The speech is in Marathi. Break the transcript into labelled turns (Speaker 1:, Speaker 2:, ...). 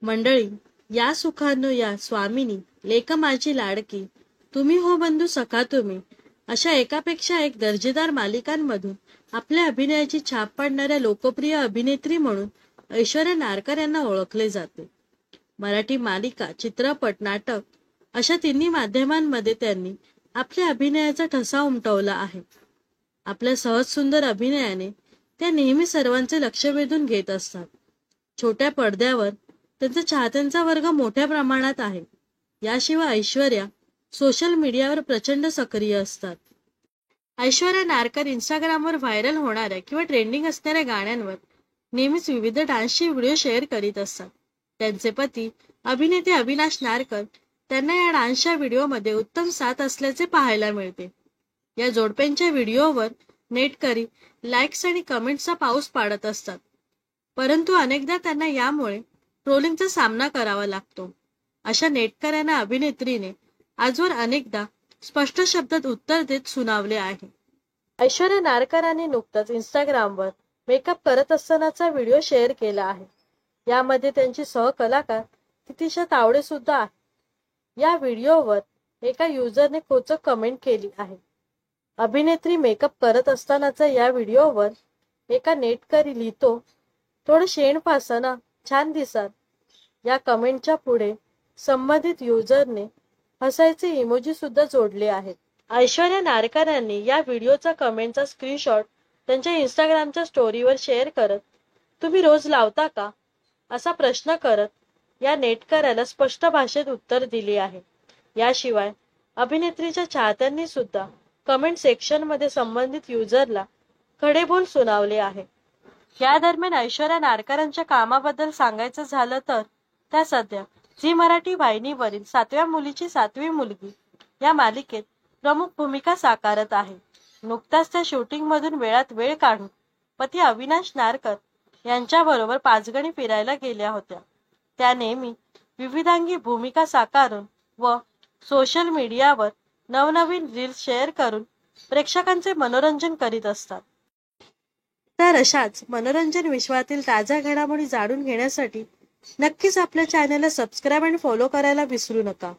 Speaker 1: मंडळी, या सुखानो या स्वामिनी, लेक माझी लाडकी, तुम्ही हो बंधू सखा तुम्ही, अशा एकापेक्षा एक दर्जेदार मालिकांमधून आपल्या अभिनयाची छाप पाडणाऱ्या लोकप्रिय अभिनेत्री म्हणून ऐश्वर्या नारकर यांना ओळखले जाते. मराठी मालिका, चित्रपट, नाटक अशा तिन्ही माध्यमांमध्ये त्यांनी आपल्या अभिनयाचा ठसा उमटवला आहे. आपल्या सहज सुंदर अभिनयाने त्या नेहमी सर्वांचे लक्ष वेधून घेत असतात. छोट्या पडद्यावर त्यांचा चाहत्यांचा वर्ग मोठ्या प्रमाणात आहे. याशिवाय ऐश्वर्या सोशल मीडियावर प्रचंड सक्रिय असतात. ऐश्वर्या नारकर इंस्टाग्रामवर व्हायरल होणाऱ्या किंवा ट्रेंडिंग असणाऱ्या गाण्यांवर नेहमीच विविध डान्सचे व्हिडिओ शेअर करीत असतात. त्यांचे पती अभिनेते अविनाश नारकर त्यांना या डान्सच्या व्हिडिओमध्ये उत्तम साथ असल्याचे पाहायला मिळते. या जोडप्यांच्या व्हिडिओवर नेटकरी लाईक्स आणि कमेंट्सचा पाऊस पाडत असतात. परंतु अनेकदा त्यांना यामुळे ट्रोलिंगचा सामना करावा लागतो. अशा नेटकऱ्यांना अभिनेत्रीने आजवर अनेकदा स्पष्ट शब्दात उत्तर देत सुनावले आहे. ऐश्वर्या नारकरांनी नुकताच इंस्टाग्रामवर मेकअप करत असतानाचा व्हिडिओ शेअर केला आहे. यामध्ये त्यांची सहकलाकार तितिशा तावडे सुद्धा आहे. या व्हिडिओवर एका युजरने खोचक कमेंट केली आहे. अभिनेत्री मेकअप करत असतानाचा या व्हिडिओवर एका नेटकरी लिहितो, थोडं शेण फासना, छान दिसाल. या कमेंटच्या पुढे संबंधित युजरने हसायचे इमोजी सुद्धा जोडले आहेत. ऐश्वर्या नारकरांनी या व्हिडिओचा कमेंटचा स्क्रीनशॉट त्यांच्या इंस्टाग्रामच्या स्टोरीवर शेअर करत, तुम्ही रोज लावता का, असा प्रश्न करत या नेटकऱ्याला स्पष्ट भाषेत उत्तर दिले आहे. याशिवाय अभिनेत्रीच्या चाहत्यांनी सुद्धा कमेंट सेक्शनमध्ये संबंधित युजरला खडेबोल सुनावले आहे. या दरम्यान ऐश्वर्या नारकरांच्या कामाबद्दल सांगायचं झालं तर त्या सध्या झी मराठी वाहिनीवरील 7व्या मुलीची 7वी मुलगी या मालिकेत प्रमुख भूमिका साकारत आहे. नुकताच त्या शूटिंगमधून वेळात वेळ काढून पती अविनाश नारकर यांच्याबरोबर पाचगणी फिरायला गेल्या होत्या. त्या नेहमी विविधांगी भूमिका साकारून व सोशल मीडियावर नवनवीन रील्स शेअर करून प्रेक्षकांचे मनोरंजन करीत असतात. तर अशाच मनोरंजन विश्वातील ताज्या घडामोडी जाणून घेण्यासाठी नक्कीच आपल्या चॅनलला सबस्क्राईब आणि फॉलो करायला विसरू नका.